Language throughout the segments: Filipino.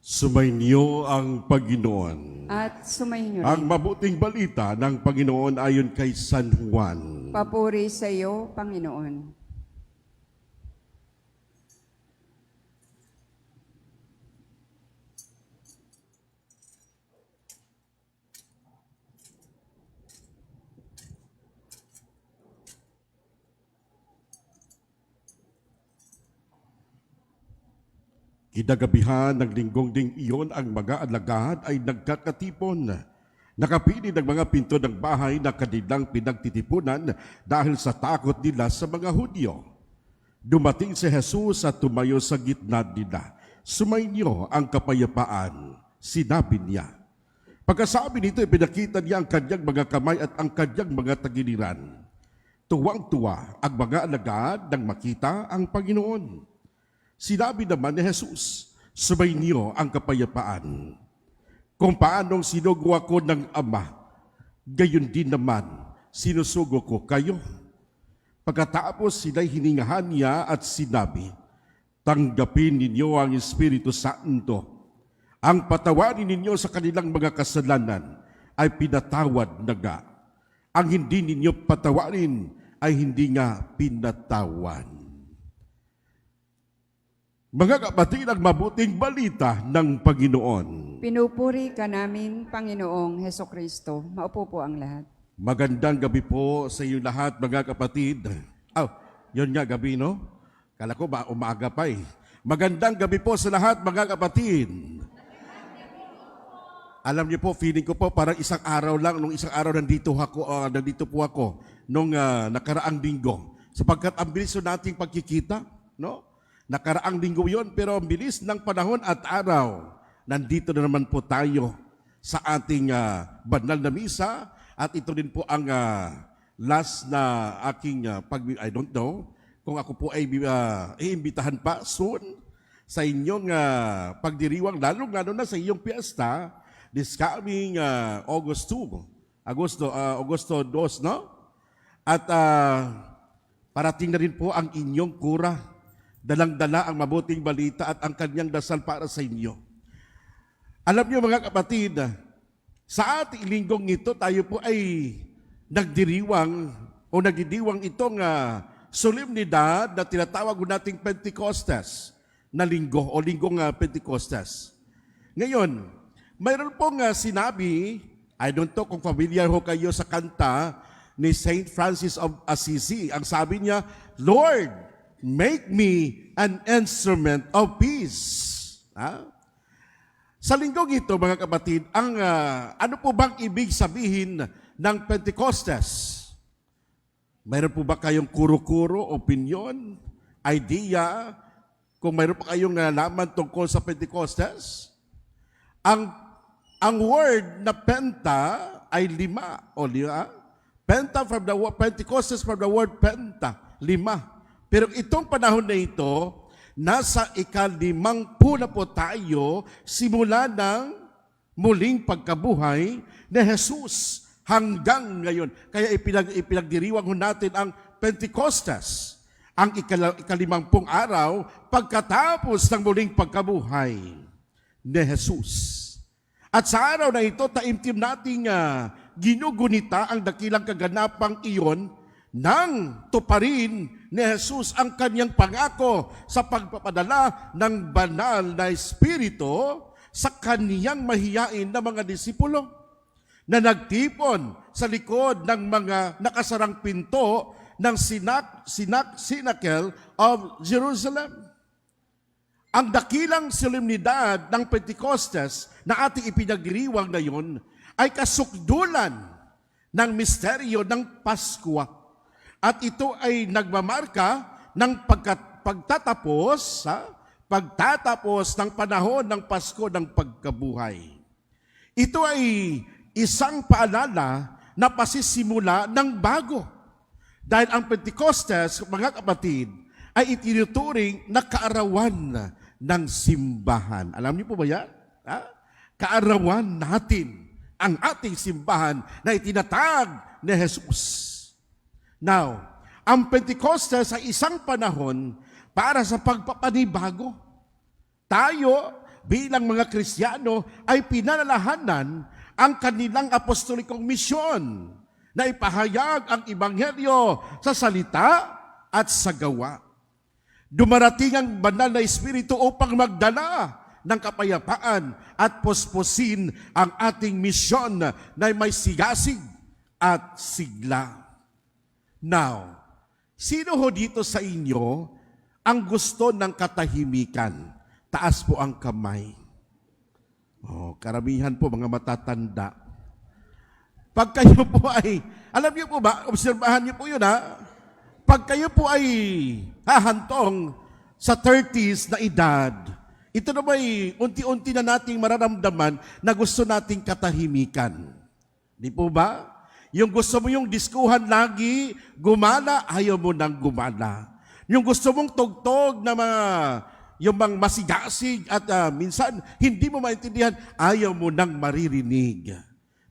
Sumainyo ang Panginoon. At sumayin niyo Ang rin. mabuting balita ng Panginoon ayon kay San Juan. Papuri sa iyo, Panginoon. Kinagabihan ng linggong ding iyon ang mga alagad ay nagkakatipon. Nakapili ng mga pinto ng bahay na kanilang pinagtitipunan dahil sa takot nila sa mga Hudyo. Dumating si Jesus at tumayo sa gitna nila. Sumainyo ang kapayapaan, sinabi niya. Pagkasabi nito, ipinakita niya ang kanyang mga kamay at ang kanyang mga tagiliran. Tuwang-tuwa ang mga alagad nang makita ang Panginoon. Sinabi naman ni Jesus, sumainyo ang kapayapaan. Kung paanong sinugo ako ng Ama, gayon din naman sinusugo ko kayo. Pagkatapos sila'y hiningahan niya at sinabi, tanggapin ninyo ang Espiritu Santo. Ang patawarin ninyo sa kanilang mga kasalanan ay pinatawad na nga. Ang hindi ninyo patawarin ay hindi nga pinatawan. Mga kapatid, ang mabuting balita ng Panginoon. Pinupuri ka namin, Panginoong Heso Kristo. Maupo po ang lahat. Magandang gabi po sa iyo lahat, mga kapatid. Yun nga gabi, no? Kala ko ba umaga pa eh. Magandang gabi po sa lahat, mga kapatid. Alam niyo po, feeling ko po parang isang araw lang, nung isang araw nandito po ako, nung nakaraang linggo. Sapagkat ang bilis nating pagkikita, no? Nakaraang linggo yun, pero ang bilis ng panahon at araw. Nandito na naman po tayo sa ating banal na misa at ito din po ang last na aking I don't know kung ako po ay iimbitahan pa soon sa inyong pagdiriwang, lalo na sa iyong piyesta this coming Agosto 2, no? At parating na rin po ang inyong kura. Dalang-dala ang mabuting balita at ang kanyang dasal para sa inyo. Alam niyo mga kapatid, sa ating linggong ito tayo po ay nagdidiwang itong solemnidad na tinatawag nating Pentecostes na linggo o linggong Pentecostes. Ngayon, mayroon pong sinabi, I don't know kung familiar ho kayo sa kanta ni Saint Francis of Assisi. Ang sabi niya, Lord, make me an instrument of peace. Sa linggong ito, mga kapatid, ano po bang ibig sabihin ng Pentecostes? Mayroon po ba kayong kuro-kuro, opinion, idea, kung mayroon pa kayong nalaman tungkol sa Pentecostes? Ang word na penta ay 5. Penta from the word, Pentecostes from the word penta, 5. Pero itong panahon na ito, nasa ika-50 na po tayo simula ng muling pagkabuhay ni Jesus hanggang ngayon. Kaya ipinagdiriwang natin ang Pentecostes, ang ika-50 araw pagkatapos ng muling pagkabuhay ni Jesus. At sa araw na ito, taimtim nating ginugunita ang dakilang kaganapang iyon nang tuparin ni Jesus ang kanyang pangako sa pagpapadala ng banal na Espiritu sa kaniyang mahiyain na mga disipulo na nagtipon sa likod ng mga nakasarang pinto ng Synagogue of Jerusalem. Ang dakilang solemnidad ng Pentecostes na ating ipinagdiriwang ngayon ay kasukdulan ng misteryo ng Paskwa. At ito ay nagmamarka ng pagtatapos ng panahon ng Pasko ng pagkabuhay. Ito ay isang paalala na pasisimula ng bago. Dahil ang Pentecostes, mga kapatid, ay itinuturing na kaarawan ng simbahan. Alam niyo po ba yan? Kaarawan natin ang ating simbahan na itinatag ni Jesus. Now, ang Pentecostes ay isang panahon para sa pagpapanibago. Tayo bilang mga Kristiyano ay pinalalahanan ang kanilang apostolikong misyon na ipahayag ang Ebanghelyo sa salita at sa gawa. Dumarating ang banal na Espiritu upang magdala ng kapayapaan at posposin ang ating misyon na may sigasig at sigla. Now, sino ho dito sa inyo ang gusto ng katahimikan? Taas po ang kamay. Karamihan po mga matatanda. Pag kayo po ay, alam niyo po ba, obserbahan niyo po yun ha, pag kayo po ay hahantong sa 30s na edad, ito na ba'y unti-unti na nating mararamdaman na gusto nating katahimikan. Di po ba? Yung gusto mo yung diskuhan lagi, gumala, ayaw mo nang gumala. Yung gusto mong tugtog na yung mga masigasig at minsan hindi mo maintindihan, ayaw mo nang maririnig.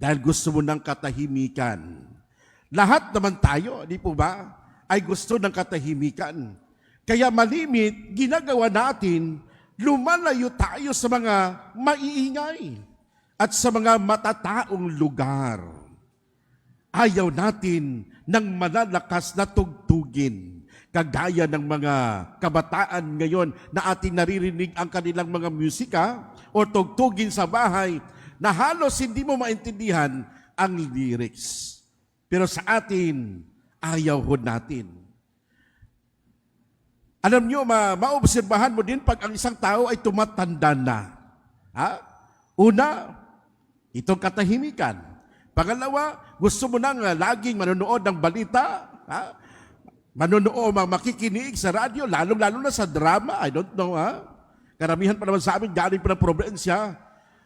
Dahil gusto mo ng katahimikan. Lahat naman tayo, di po ba, ay gusto ng katahimikan. Kaya malimit, ginagawa natin, lumalayo tayo sa mga maiingay at sa mga matataong lugar. Ayaw natin ng malalakas na tugtugin, kagaya ng mga kabataan ngayon na ating naririnig ang kanilang mga musika o tugtugin sa bahay na halos hindi mo maintindihan ang lyrics. Pero sa atin, ayaw ho natin. Alam nyo, maobserbahan mo din pag ang isang tao ay tumatanda na. Una, itong katahimikan. Pangalawa, gusto mo nang laging manonood ng balita, makikinig sa radyo, lalong-lalo na sa drama, I don't know, Karamihan pa naman sa amin, galing pa ng probinsya,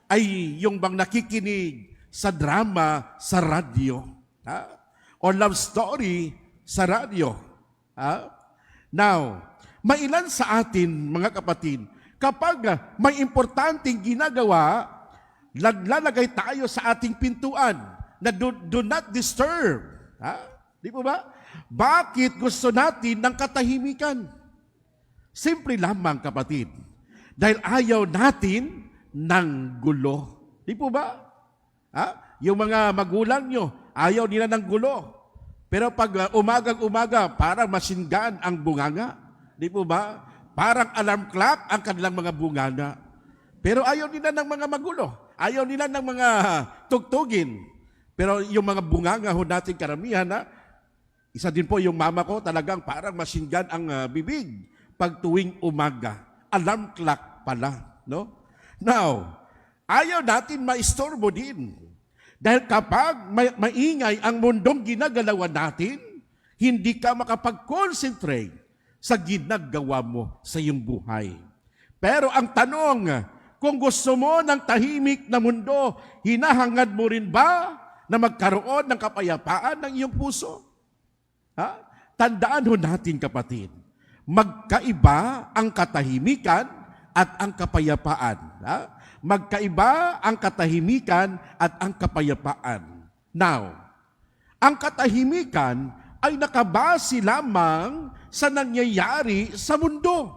ay yung bang nakikinig sa drama sa radyo, o love story sa radyo. Now, mailan sa atin, mga kapatid, kapag may importanteng ginagawa, naglalagay tayo sa ating pintuan na do not disturb. Di po ba? Bakit gusto natin ng katahimikan? Simple lamang, kapatid. Dahil ayaw natin ng gulo. Di po ba? Yung mga magulang nyo, ayaw nila ng gulo. Pero pag umagang-umaga, parang machine gun ang bunganga. Di po ba? Parang alarm clock ang kanilang mga bunganga. Pero ayaw nila ng mga magulo. Ayaw nila ng mga tugtugin. Pero yung mga bunganga ho natin karamihan, isa din po yung mama ko, talagang parang machine gun ang bibig pag tuwing umaga. Alarm clock pala. No? Now, ayaw natin maistorbo din. Dahil kapag maingay ang mundong ginagalawan natin, hindi ka makapag-concentrate sa ginagawa mo sa iyong buhay. Pero ang tanong, kung gusto mo ng tahimik na mundo, hinahangad mo rin ba na magkaroon ng kapayapaan ng iyong puso? Tandaan ho natin, kapatid, magkaiba ang katahimikan at ang kapayapaan. Magkaiba ang katahimikan at ang kapayapaan. Now, ang katahimikan ay nakabase lamang sa nangyayari sa mundo.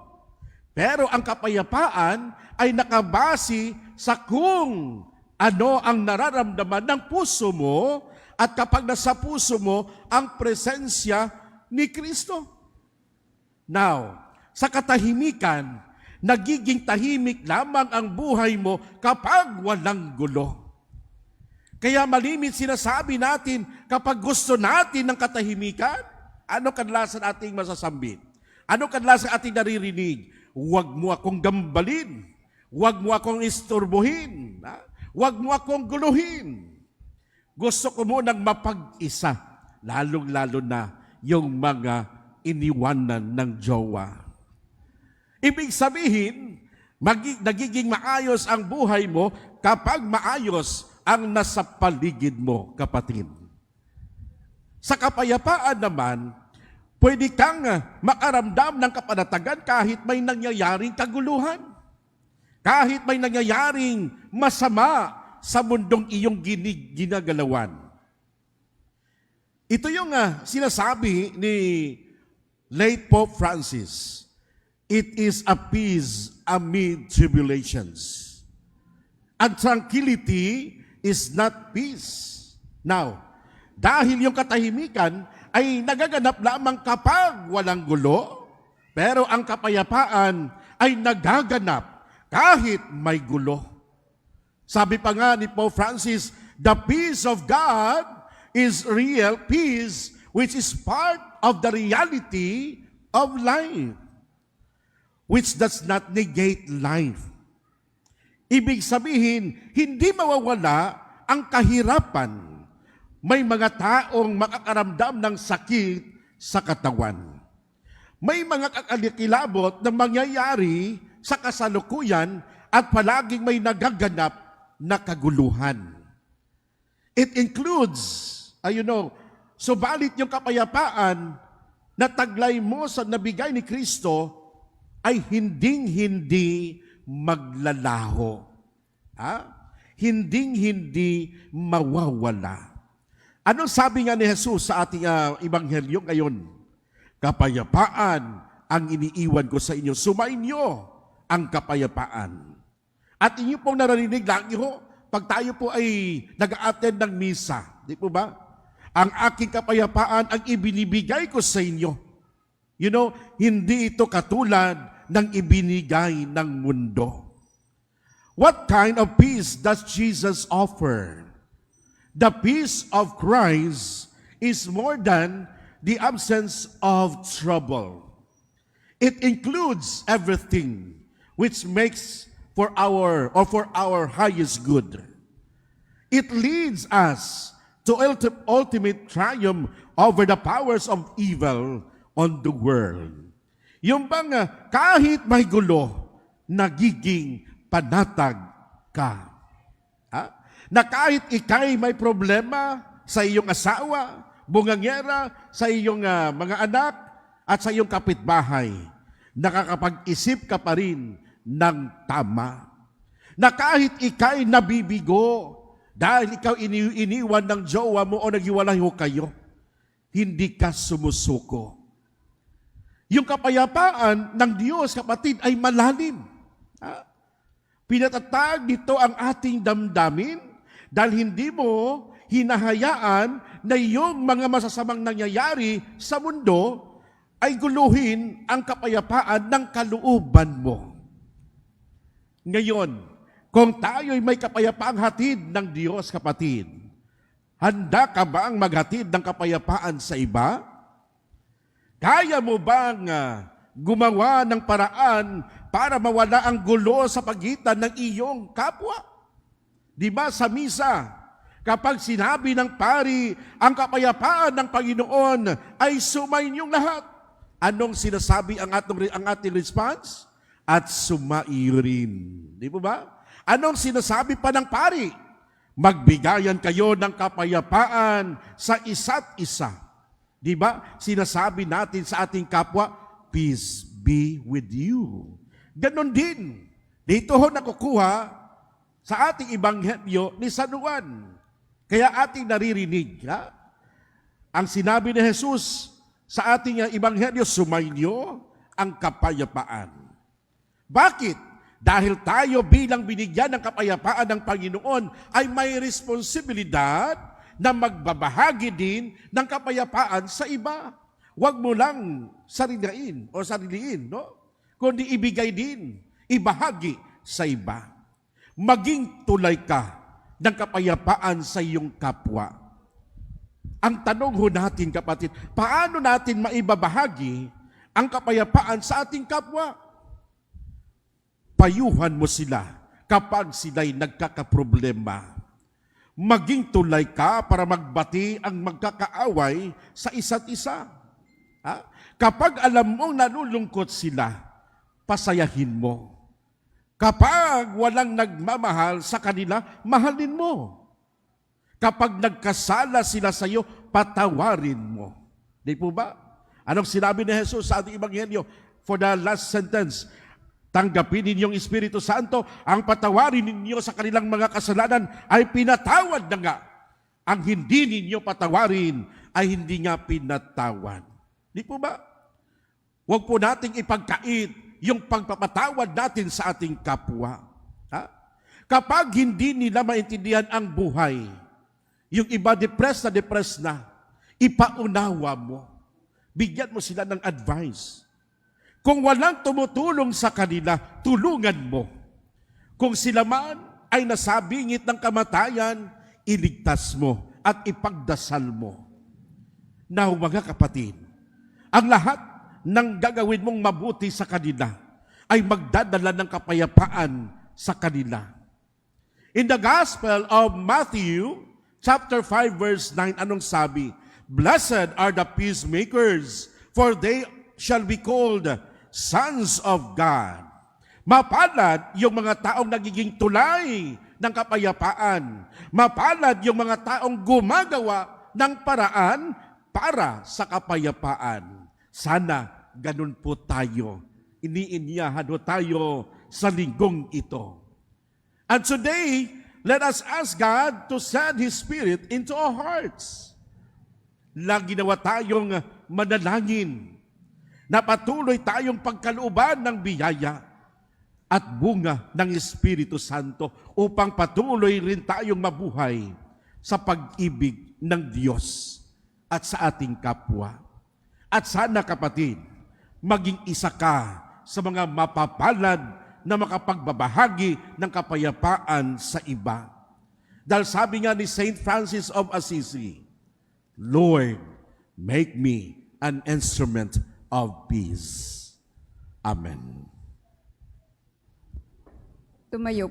Pero ang kapayapaan ay nakabase sa kung ano ang nararamdaman ng puso mo at kapag nasa puso mo ang presensya ni Kristo. Now, sa katahimikan, nagiging tahimik lamang ang buhay mo kapag walang gulo. Kaya malimit sinasabi natin, kapag gusto natin ng katahimikan, ano kadalasan ating masasambit? Ano kadalasan ating naririnig? Huwag mo akong gambalin. Huwag mo akong isturbuhin. Huwag mo akong guluhin. Gusto ko munang mapag-isa, lalong-lalo na yung mga iniwanan ng jowa. Ibig sabihin, nagiging maayos ang buhay mo kapag maayos ang nasa paligid mo, kapatid. Sa kapayapaan naman, pwede kang makaramdam ng kapanatagan kahit may nangyayaring kaguluhan. Kahit may nangyayaring masama sa mundong iyong ginagalawan. Ito yung sinasabi ni late Pope Francis. It is a peace amid tribulations. And tranquility is not peace. Now, dahil yung katahimikan ay nagaganap lamang kapag walang gulo, pero ang kapayapaan ay nagaganap kahit may gulo. Sabi pa nga ni Pope Francis, the peace of God is real peace which is part of the reality of life, which does not negate life. Ibig sabihin, hindi mawawala ang kahirapan. May mga taong makakaramdam ng sakit sa katawan. May mga kakilabot na mangyayari sa kasalukuyan at palaging may nagaganap na kaguluhan. It includes, subalit yung kapayapaan na taglay mo sa nabigay ni Kristo ay hinding-hindi maglalaho. Hinding-hindi mawawala. Anong sabi nga ni Jesus sa ating ebanghelyo ngayon? Kapayapaan ang iniiwan ko sa inyo. Sumainyo ang kapayapaan. At inyo pong naririnig lagi ho, pag tayo po ay nag-a-attend ng misa, di po ba? Ang aking kapayapaan ang ibinibigay ko sa inyo. Hindi ito katulad ng ibinigay ng mundo. What kind of peace does Jesus offer? The peace of Christ is more than the absence of trouble. It includes everything which makes for our highest good. It leads us to ultimate triumph over the powers of evil on the world. Yung bang kahit may gulo, nagiging panatag ka. Na kahit ikay may problema sa iyong asawa, bungangera, sa iyong mga anak, at sa iyong kapitbahay, nakakapag-isip ka pa rin ng tama. Na kahit ikay nabibigo, dahil ikaw iniwan ng jowa mo o naghiwalay ho kayo, hindi ka sumusuko. Yung kapayapaan ng Diyos, kapatid, ay malalim. Pinatatag nito ang ating damdamin dahil hindi mo hinahayaan na yung mga masasamang nangyayari sa mundo ay guluhin ang kapayapaan ng kalooban mo. Ngayon, kung tayo'y may kapayapaang hatid ng Diyos, kapatid, handa ka ba ang maghatid ng kapayapaan sa iba? Kaya mo bang gumawa ng paraan para mawala ang gulo sa pagitan ng iyong kapwa? Di ba sa misa, kapag sinabi ng pari, ang kapayapaan ng Panginoon ay sumainyong lahat. Anong sinasabi ang ating response? At sumaiyo rin. Di ba? Anong sinasabi pa ng pari? Magbigayan kayo ng kapayapaan sa isa't isa. Di ba? Sinasabi natin sa ating kapwa, peace be with you. Ganon din. Dito ho nakukuha sa ating ebanghelyo ni San Juan. Kaya ating naririnig, ang sinabi ni Jesus sa ating ebanghelyo, sumainyo ang kapayapaan. Bakit? Dahil tayo bilang binigyan ng kapayapaan ng Panginoon ay may responsibilidad na magbabahagi din ng kapayapaan sa iba. Huwag mo lang sariliin, no? Kundi ibigay din, ibahagi sa iba. Maging tulay ka ng kapayapaan sa iyong kapwa. Ang tanong ho natin, kapatid, paano natin maibabahagi ang kapayapaan sa ating kapwa? Payuhan mo sila kapag sila'y nagkakaproblema. Maging tulay ka para magbati ang magkakaaway sa isa't isa. Kapag alam mong nalulungkot sila, pasayahin mo. Kapag walang nagmamahal sa kanila, mahalin mo. Kapag nagkasala sila sa iyo, patawarin mo. Di po ba? Anong sinabi ni Jesus sa ating ebanghelyo? For the last sentence, tanggapin ninyong Espiritu Santo, ang patawarin ninyo sa kanilang mga kasalanan ay pinatawad na nga. Ang hindi ninyo patawarin ay hindi nga pinatawad. Di po ba? Huwag po nating ipagkait yung pagpapatawad natin sa ating kapwa. Ha? Kapag hindi nila maintindihan ang buhay, yung iba depressed na, ipaunawa mo. Bigyan mo sila ng advice. Kung walang tumutulong sa kanila, tulungan mo. Kung sila man ay nasabingit ng kamatayan, iligtas mo at ipagdasal mo. Now, mga kapatid, ang lahat ng gagawin mong mabuti sa kanila ay magdadala ng kapayapaan sa kanila. In the Gospel of Matthew, chapter 5, verse 9, anong sabi? Blessed are the peacemakers, for they shall be called sons of God. Mapalad yung mga taong nagiging tulay ng kapayapaan. Mapalad yung mga taong gumagawa ng paraan para sa kapayapaan. Sana ganun po tayo. Iniinyahan ho tayo sa linggong ito. And today, let us ask God to send His Spirit into our hearts. Lagi nawa tayong manalangin na patuloy tayong pagkalooban ng biyaya at bunga ng Espiritu Santo upang patuloy rin tayong mabuhay sa pag-ibig ng Diyos at sa ating kapwa. At sana kapatid, maging isa ka sa mga mapapalad na makapagbabahagi ng kapayapaan sa iba. Dahil sabi nga ni Saint Francis of Assisi, Lord, make me an instrument of peace. Amen. Tumayo